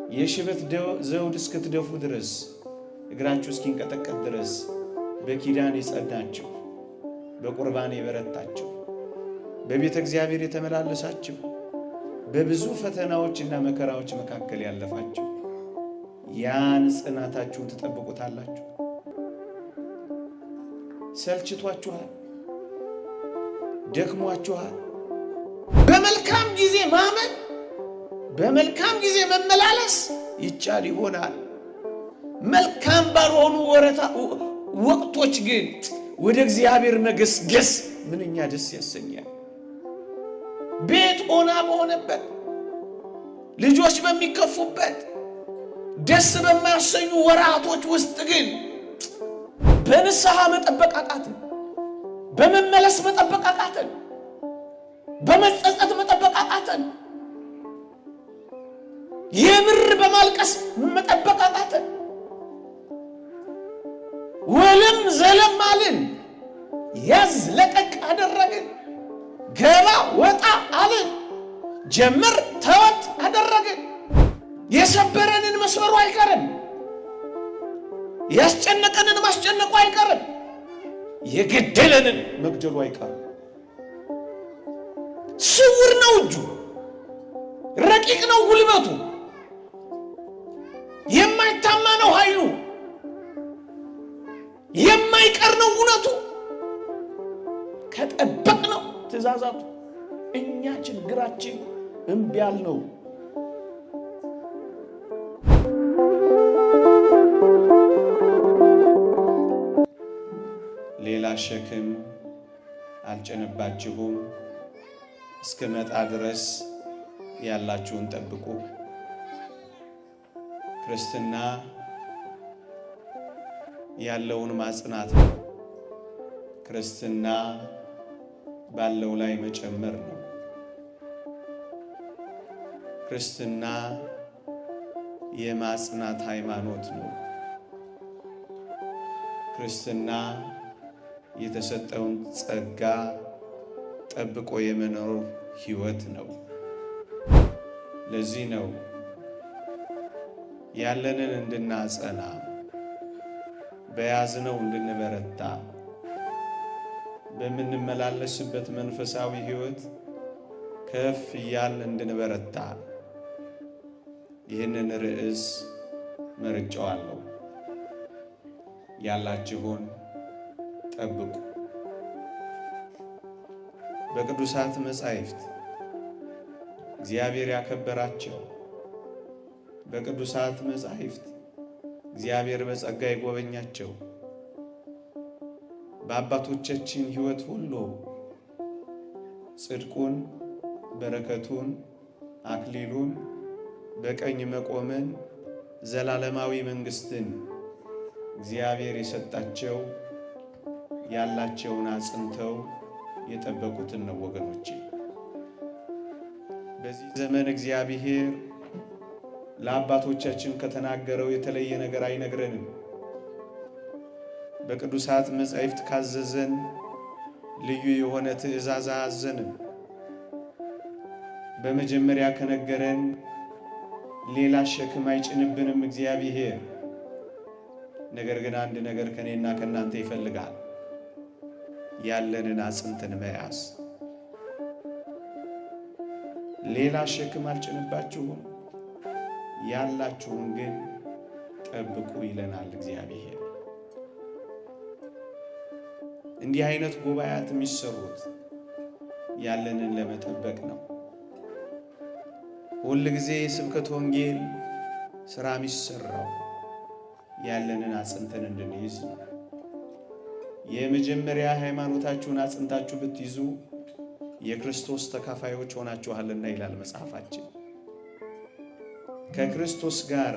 የሽበት ዘውድ እስክትደፉ ድረስ እግራችሁ እስኪንቀጠቀጥ ድረስ በኪዳን የጸናችሁ በቁርባን የበረታችሁ በቤተ እግዚአብሔር የተመላለሳችሁ በብዙ ፈተናዎችና መከራዎች መካከል ያለፋችሁ ያን ጽናታችሁን ትጠብቁታላችሁ። ሰልችቷችኋል፣ ደክሟችኋል። በመልካም ጊዜ ማመን፣ በመልካም ጊዜ መመላለስ ይቻል ይሆናል። መልካም ባልሆኑ ወቅቶች ግን ወደ እግዚአብሔር መገስገስ ምንኛ ደስ ያሰኛል። ቤት ኦና በሆነበት፣ ልጆች በሚከፉበት፣ ደስ በማያሰኙ ወራቶች ውስጥ ግን በንስሐ መጠበቅ አቃተን፣ በመመለስ መጠበቅ አቃተን፣ በመጸጸት መጠበቅ አቃተን፣ የምር በማልቀስ መጠበቅ አቃተን። ወለም ዘለም አልን፣ ያዝ ለቀቅ አደረግን፣ ገባ ወጣ አልን፣ ጀምር ተወት አደረግን። የሰበረንን መስበሩ አይቀርም፣ ያስጨነቀንን ማስጨነቁ አይቀርም፣ የገደለንን መግደሉ አይቀርም። ስውር ነው እጁ፣ ረቂቅ ነው ጉልበቱ፣ የማይታማ ነው ኃይሉ፣ የማይቀር ነው እውነቱ። ከጠበቅ ነው ትእዛዛቱ። እኛ ችግራችን እምቢ አልነው። ሌላ ሸክም አልጨነባችሁም፣ እስከመጣ ድረስ ያላችሁን ጠብቁ። ክርስትና ያለውን ማጽናት ነው። ክርስትና ባለው ላይ መጨመር ነው። ክርስትና የማጽናት ሃይማኖት ነው። ክርስትና የተሰጠውን ጸጋ ጠብቆ የመኖር ሕይወት ነው። ለዚህ ነው ያለንን እንድናጸና፣ በያዝነው እንድንበረታ፣ በምንመላለስበት መንፈሳዊ ሕይወት ከፍ እያልን እንድንበረታ ይህንን ርዕስ መርጬዋለሁ። ያላችሁን ጠብቁ። በቅዱሳት መጻሕፍት እግዚአብሔር ያከበራቸው፣ በቅዱሳት መጻሕፍት እግዚአብሔር በጸጋ የጎበኛቸው፣ በአባቶቻችን ሕይወት ሁሉ ጽድቁን፣ በረከቱን፣ አክሊሉን፣ በቀኝ መቆምን፣ ዘላለማዊ መንግሥትን እግዚአብሔር የሰጣቸው ያላቸውን አጽንተው የጠበቁትን ነው ወገኖቼ። በዚህ ዘመን እግዚአብሔር ለአባቶቻችን ከተናገረው የተለየ ነገር አይነግረንም። በቅዱሳት መጻሕፍት ካዘዘን ልዩ የሆነ ትእዛዝ አያዘንም። በመጀመሪያ ከነገረን ሌላ ሸክም አይጭንብንም እግዚአብሔር። ነገር ግን አንድ ነገር ከኔና ከናንተ ይፈልጋል፣ ያለንን አጽንተን መያዝ። ሌላ ሸክም አልጭንባችሁም፣ ያላችሁን ግን ጠብቁ ይለናል እግዚአብሔር። እንዲህ አይነት ጉባኤያት የሚሰሩት ያለንን ለመጠበቅ ነው። ሁል ጊዜ የስብከት ወንጌል ሥራ የሚሰራው ያለንን አጽንተን እንድንይዝ ነው። የመጀመሪያ ሃይማኖታችሁን አጽንታችሁ ብትይዙ የክርስቶስ ተካፋዮች ሆናችኋልና ይላል መጽሐፋችን። ከክርስቶስ ጋር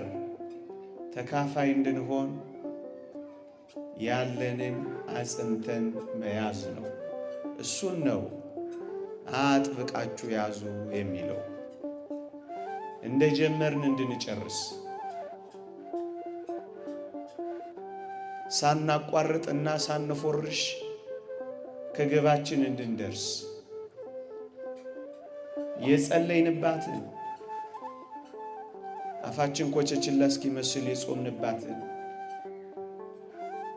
ተካፋይ እንድንሆን ያለንን አጽንተን መያዝ ነው። እሱን ነው አጥብቃችሁ ያዙ የሚለው። እንደ ጀመርን እንድንጨርስ፣ ሳናቋርጥና ሳንፎርሽ ከግባችን እንድንደርስ የጸለይንባትን አፋችን ኮቸችላ እስኪመስል የጾምንባትን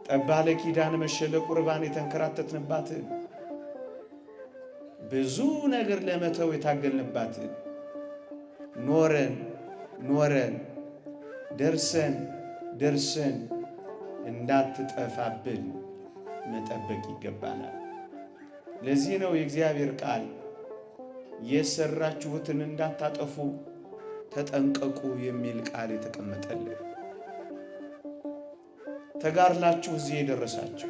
ጠባለ ኪዳን መሸለ ቁርባን የተንከራተትንባትን ብዙ ነገር ለመተው የታገልንባትን ኖረን ደርሰን እንዳትጠፋብን መጠበቅ ይገባናል። ለዚህ ነው የእግዚአብሔር ቃል የሰራችሁትን እንዳታጠፉ ተጠንቀቁ የሚል ቃል የተቀመጠልን። ተጋድላችሁ እዚህ የደረሳችሁ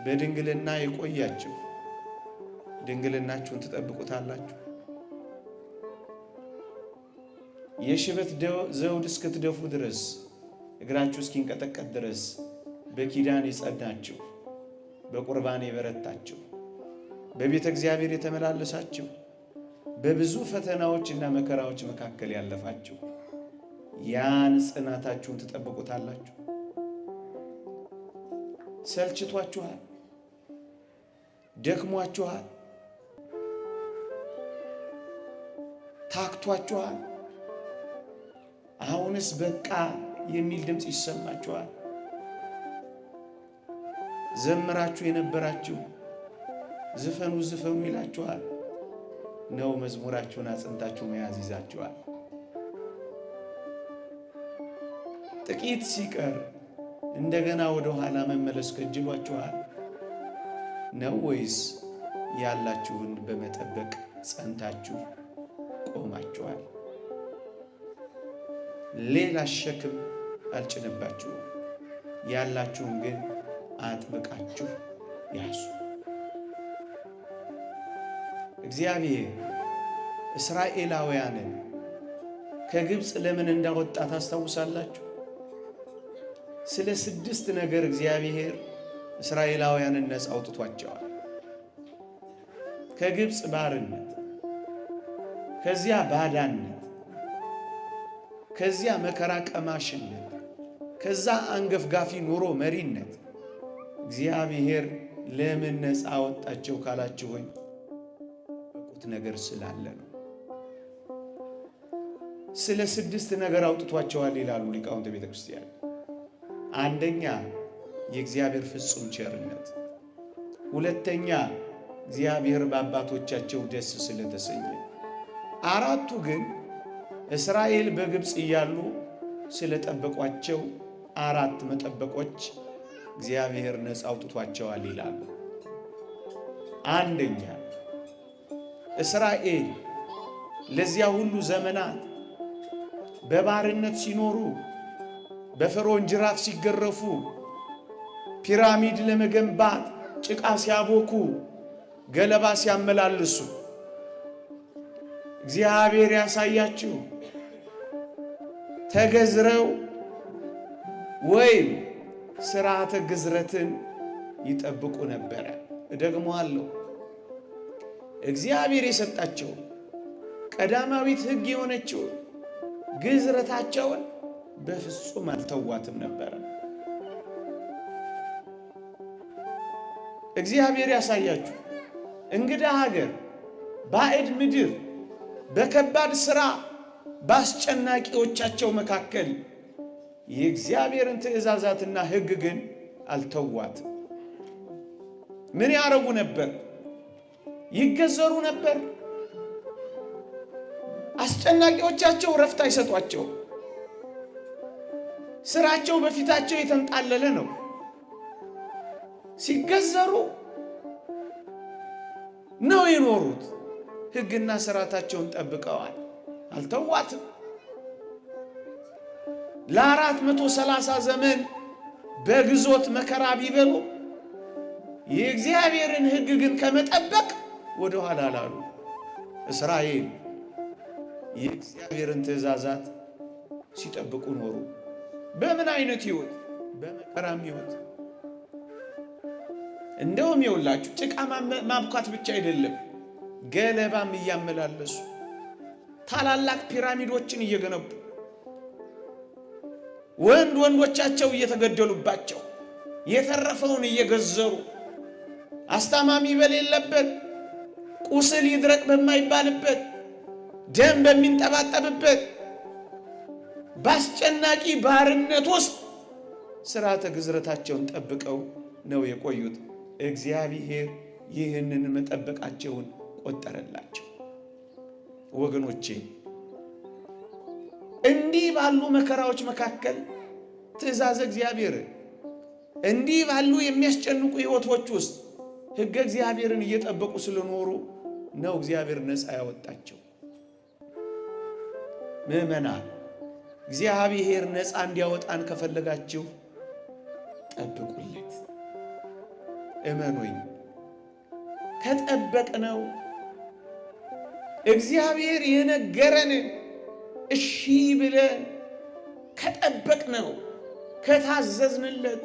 በድንግልና የቆያችሁ ድንግልናችሁን ትጠብቁታላችሁ። የሽበት ዘውድ እስክትደፉ ድረስ እግራችሁ እስኪንቀጠቀጥ ድረስ በኪዳን የጸናችሁ በቁርባን የበረታችሁ በቤተ እግዚአብሔር የተመላለሳችሁ በብዙ ፈተናዎችና መከራዎች መካከል ያለፋችሁ ያን ጽናታችሁን ትጠብቁታላችሁ። ሰልችቷችኋል፣ ደክሟችኋል፣ ታክቷችኋል። አሁንስ በቃ የሚል ድምፅ ይሰማችኋል። ዘምራችሁ የነበራችሁ ዝፈኑ ይላችኋል ነው። መዝሙራችሁን አጽንታችሁ መያዝ ይዛችኋል። ጥቂት ሲቀር እንደገና ወደ ኋላ መመለስ ከጅሏችኋል ነው ወይስ ያላችሁን በመጠበቅ ጸንታችሁ ቆማችኋል? ሌላ ሸክም አልጭንባችሁም። ያላችሁን ግን አጥብቃችሁ ያዙ። እግዚአብሔር እስራኤላውያንን ከግብፅ ለምን እንዳወጣ ታስታውሳላችሁ? ስለ 6 ነገር እግዚአብሔር እስራኤላውያንን ነፃ አውጥቷቸዋል። ከግብፅ ባርነት፣ ከዚያ ባዳነት፣ ከዚያ መከራ ቀማሽነት፣ ከዛ አንገፍጋፊ ኑሮ መሪነት እግዚአብሔር ለምን ነፃ አወጣቸው ካላችሁኝ በቁት ነገር ስላለ ነው። ስለ 6 ነገር አውጥቷቸዋል ይላሉ ሊቃውንተ ቤተ ክርስቲያን። አንደኛ የእግዚአብሔር ፍጹም ቸርነት፣ ሁለተኛ እግዚአብሔር በአባቶቻቸው ደስ ስለተሰኘ፣ አራቱ ግን እስራኤል በግብፅ እያሉ ስለጠበቋቸው 4 መጠበቆች እግዚአብሔር ነፃ አውጥቷቸዋል ይላሉ። አንደኛ እስራኤል ለዚያ ሁሉ ዘመናት በባርነት ሲኖሩ በፈርዖን ጅራፍ ሲገረፉ ፒራሚድ ለመገንባት ጭቃ ሲያቦኩ ገለባ ሲያመላልሱ እግዚአብሔር ያሳያችሁ ተገዝረው ወይም ሥርዓተ ግዝረትን ይጠብቁ ነበረ። እደግመዋለሁ። እግዚአብሔር የሰጣቸው ቀዳማዊት ሕግ የሆነችው ግዝረታቸውን በፍጹም አልተዋትም ነበረ። እግዚአብሔር ያሳያችሁ እንግዳ ሀገር፣ ባዕድ ምድር፣ በከባድ ሥራ በአስጨናቂዎቻቸው መካከል የእግዚአብሔርን ትእዛዛትና ሕግ ግን አልተዋትም። ምን ያረጉ ነበር? ይገዘሩ ነበር። አስጨናቂዎቻቸው ረፍት አይሰጧቸው። ስራቸው በፊታቸው የተንጣለለ ነው። ሲገዘሩ ነው የኖሩት። ሕግና ሥርዓታቸውን ጠብቀዋል፣ አልተዋትም። ለ430 ዘመን በግዞት መከራ ቢበሉ የእግዚአብሔርን ሕግ ግን ከመጠበቅ ወደ ኋላ አላሉ። እስራኤል የእግዚአብሔርን ትእዛዛት ሲጠብቁ ኖሩ። በምን አይነት ሕይወት? በመከራም ሕይወት። እንደውም ይውላችሁ ጭቃ ማብኳት ብቻ አይደለም፣ ገለባም እያመላለሱ ታላላቅ ፒራሚዶችን እየገነቡ ወንዶቻቸው እየተገደሉባቸው የተረፈውን እየገዘሩ አስታማሚ በሌለበት ቁስል ይድረቅ በማይባልበት ደም በሚንጠባጠብበት ባስጨናቂ ባርነት ውስጥ ሥርዓተ ግዝረታቸውን ጠብቀው ነው የቆዩት። እግዚአብሔር ይህንን መጠበቃቸውን ቆጠረላቸው። ወገኖቼ እንዲህ ባሉ መከራዎች መካከል ትእዛዝ እግዚአብሔር እንዲህ ባሉ የሚያስጨንቁ ሕይወቶች ውስጥ ሕገ እግዚአብሔርን እየጠበቁ ስለኖሩ ነው እግዚአብሔር ነፃ ያወጣቸው። ምእመናን እግዚአብሔር ነፃ እንዲያወጣን ከፈለጋችሁ ጠብቁለት፣ እመኑኝ። ከጠበቅነው እግዚአብሔር የነገረንን እሺ ብለን ከጠበቅነው ከታዘዝንለት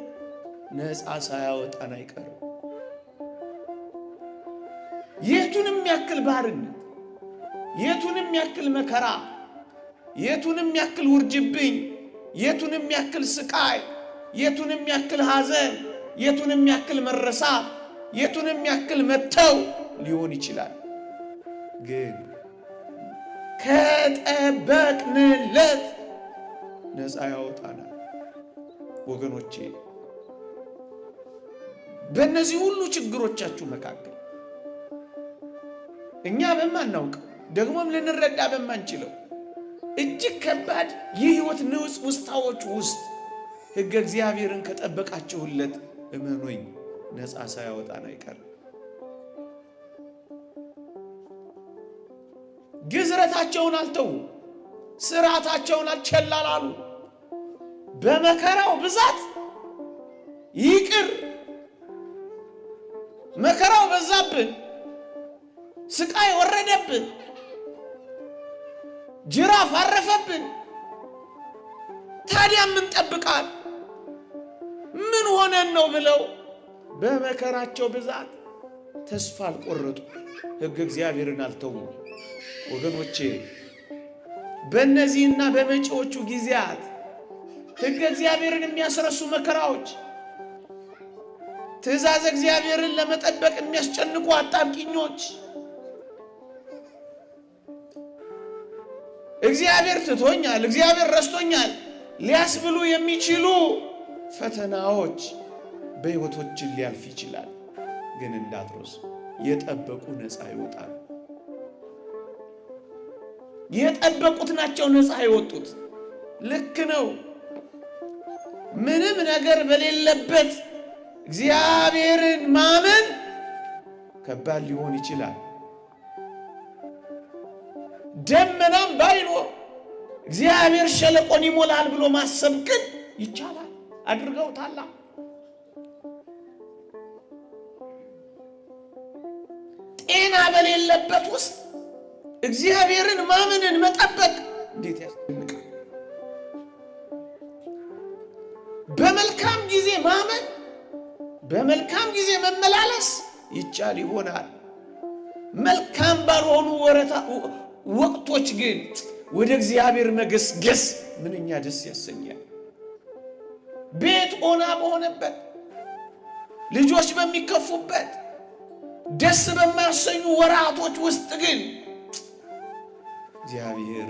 ነፃ ሳያወጣን አይቀርም። የቱንም ያክል ባርነት፣ የቱንም ያክል መከራ፣ የቱንም ያክል ውርጅብኝ፣ የቱንም ያክል ስቃይ፣ የቱንም ያክል ሐዘን፣ የቱንም ያክል መረሳት፣ የቱንም ያክል መተው ሊሆን ይችላል። ግን ከጠበቅንለት ነፃ ያወጣናል። ወገኖቼ በእነዚህ ሁሉ ችግሮቻችሁ መካከል እኛ በማናውቀው ደግሞም ልንረዳ በማንችለው እጅግ ከባድ የሕይወት ንውጽ ውስጣዎች ውስጥ ሕገ እግዚአብሔርን ከጠበቃችሁለት እመኑኝ ነፃ ሳያወጣን አይቀርም። ግዝረታቸውን አልተዉ፣ ሥርዓታቸውን አልቸላላሉ። በመከራው ብዛት ይቅር፣ መከራው በዛብን፣ ስቃይ ወረደብን፣ ጅራፍ አረፈብን። ታዲያ ምን ጠብቃል? ምን ሆነን ነው ብለው በመከራቸው ብዛት ተስፋ አልቆረጡ፣ ሕግ እግዚአብሔርን አልተዉ። ወገኖቼ በእነዚህና በመጪዎቹ ጊዜያት ሕግ እግዚአብሔርን የሚያስረሱ መከራዎች፣ ትእዛዝ እግዚአብሔርን ለመጠበቅ የሚያስጨንቁ አጣብቂኞች፣ እግዚአብሔር ትቶኛል፣ እግዚአብሔር ረስቶኛል ሊያስብሉ የሚችሉ ፈተናዎች በሕይወቶችን ሊያልፍ ይችላል። ግን እንዳትረሱ የጠበቁ ነፃ ይወጣሉ። የጠበቁት ናቸው ነፃ የወጡት። ልክ ነው። ምንም ነገር በሌለበት እግዚአብሔርን ማመን ከባድ ሊሆን ይችላል። ደመናም ባይኖር እግዚአብሔር ሸለቆን ይሞላል ብሎ ማሰብ ግን ይቻላል። አድርገውታል። ጤና በሌለበት ውስጥ እግዚአብሔርን ማመንን መጠበቅ እንዴት ያስደንቃል! በመልካም ጊዜ ማመን፣ በመልካም ጊዜ መመላለስ ይቻል ይሆናል። መልካም ባልሆኑ ወቅቶች ግን ወደ እግዚአብሔር መገስገስ ምንኛ ደስ ያሰኛል። ቤት ኦና በሆነበት፣ ልጆች በሚከፉበት፣ ደስ በማያሰኙ ወራቶች ውስጥ ግን እግዚአብሔር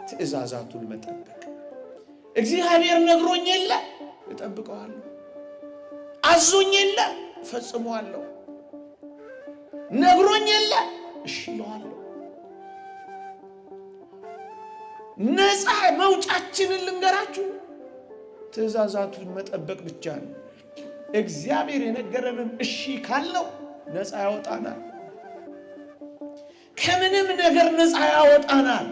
ትእዛዛቱን መጠበቅ። እግዚአብሔር ነግሮኝ የለ እጠብቀዋለሁ፣ አዞኝ የለ እፈጽመዋለሁ፣ ነግሮኝ የለ እሺ እለዋለሁ። ነፃ መውጫችንን ልንገራችሁ፣ ትእዛዛቱን መጠበቅ ብቻ ነው። እግዚአብሔር የነገረንን እሺ ካልነው ነፃ ያወጣናል። ከምንም ነገር ነፃ ያወጣናል።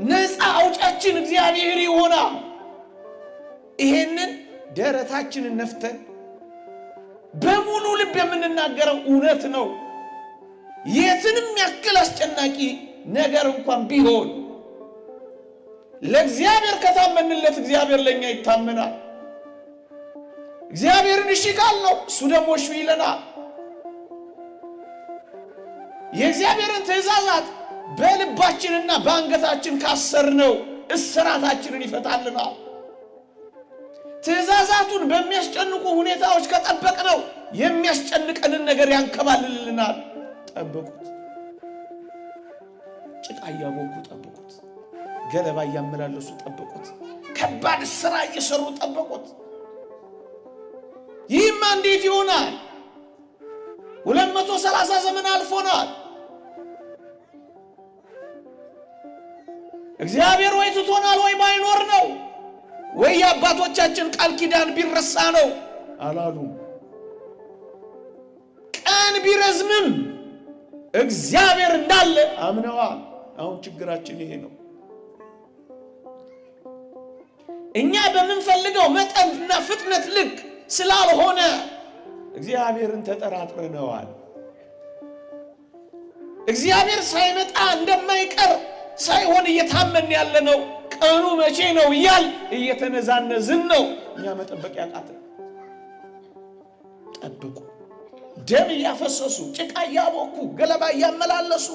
ነፃ አውጫችን እግዚአብሔር ይሆናል። ይሄንን ደረታችንን ነፍተን በሙሉ ልብ የምንናገረው እውነት ነው። የትንም ያክል አስጨናቂ ነገር እንኳን ቢሆን ለእግዚአብሔር ከታመንለት እግዚአብሔር ለኛ ይታመናል። እግዚአብሔርን እሺ ካልነው እሱ ደግሞ እሺ ይለናል። የእግዚአብሔርን ትእዛዛት በልባችንና በአንገታችን ካሰርነው እስራታችንን ይፈታልናል። ትእዛዛቱን በሚያስጨንቁ ሁኔታዎች ከጠበቅነው የሚያስጨንቀንን ነገር ያንከባልልልናል። ጠብቁት፣ ጭቃ እያቦኩ ጠብቁት። ገለባ ያመላለሱ ጠበቁት። ከባድ ስራ እየሰሩ ጠበቁት። ይህማ እንዴት ይሆናል? 230 ዘመን አልፎናል። እግዚአብሔር ወይ ትቶናል ወይ ባይኖር ነው ወይ የአባቶቻችን ቃል ኪዳን ቢረሳ ነው አላሉም። ቀን ቢረዝምም እግዚአብሔር እንዳለ አምነዋል። አሁን ችግራችን ይሄ ነው። እኛ በምንፈልገው መጠንና ፍጥነት ልክ ስላልሆነ እግዚአብሔርን ተጠራጥረነዋል። እግዚአብሔር ሳይመጣ እንደማይቀር ሳይሆን እየታመን ያለነው ቀኑ መቼ ነው እያል እየተነዛነዝን ነው። እኛ መጠበቅ ያቃተን። ጠብቁ። ደም እያፈሰሱ ጭቃ እያቦኩ ገለባ እያመላለሱ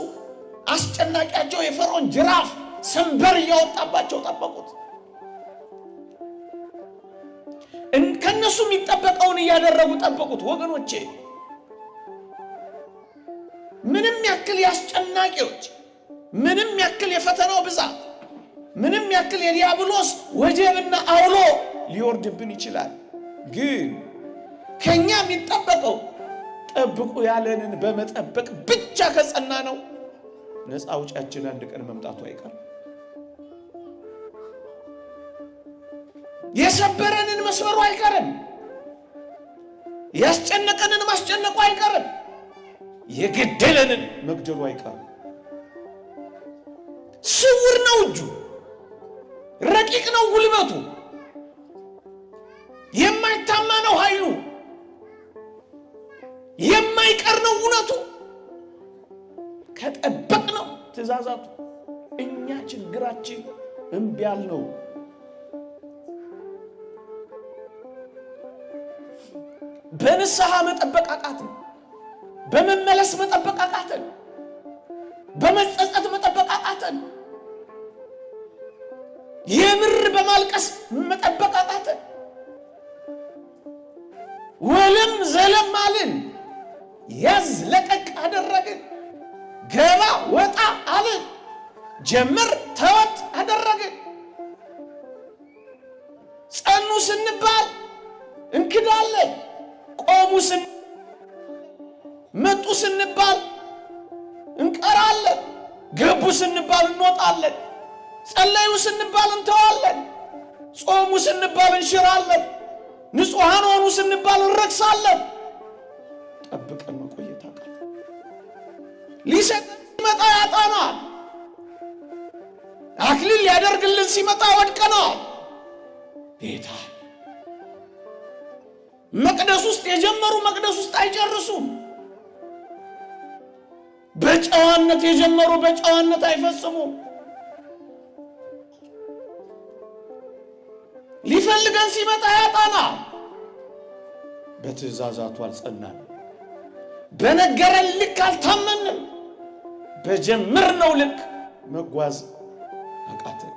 አስጨናቂያቸው የፈርዖን ጅራፍ ሰንበር እያወጣባቸው ጠበቁት። ከነሱ የሚጠበቀውን እያደረጉ ጠበቁት። ወገኖቼ ምንም ያክል ያስጨናቂዎች፣ ምንም ያክል የፈተናው ብዛት፣ ምንም ያክል የዲያብሎስ ወጀብና አውሎ ሊወርድብን ይችላል። ግን ከኛ የሚጠበቀው ጠብቁ ያለንን በመጠበቅ ብቻ ከጸና ነው ነፃ አውጫችን አንድ ቀን መምጣቱ አይቀርም። የሰበረንን መስበሩ አይቀርም። ያስጨነቀንን ማስጨነቁ አይቀርም። የገደለንን መግደሉ አይቀርም። ስውር ነው እጁ፣ ረቂቅ ነው ጉልበቱ፣ የማይታማ ነው ኃይሉ፣ የማይቀር ነው እውነቱ። ከጠበቅ ነው ትእዛዛቱ። እኛ ችግራችን እምቢ ያልነው በንስሐ መጠበቅ አቃተን፣ በመመለስ መጠበቅ አቃተን፣ በመጸጸት መጠበቅ አቃተን፣ የምር በማልቀስ መጠበቅ አቃተን። ወለም ዘለም አልን፣ ያዝ ለቀቅ አደረግን፣ ገባ ወጣ አልን፣ ጀምር ተወት አደረግን። ጸኑ ስንባል እንክዳለን፣ ቆሙ መጡ ስንባል እንቀራለን፣ ገቡ ስንባል እንወጣለን፣ ጸለዩ ስንባል እንተዋለን፣ ጾሙ ስንባል እንሽራለን፣ ንጹሐን ሆኑ ስንባል እንረክሳለን። ጠብቀን መቆየት አቃተን። ሊሰጠን ሲመጣ ያጣናል። አክሊል ሊያደርግልን ሲመጣ ወድቀናል። ጌታ መቅደስ ውስጥ የጀመሩ መቅደስ ውስጥ አይጨርሱም። በጨዋነት የጀመሩ በጨዋነት አይፈጽሙም። ሊፈልገን ሲመጣ ያጣናል። በትእዛዛቱ አልጸናንም። በነገረን ልክ አልታመንም። በጀመርነው ልክ መጓዝ አቃተን።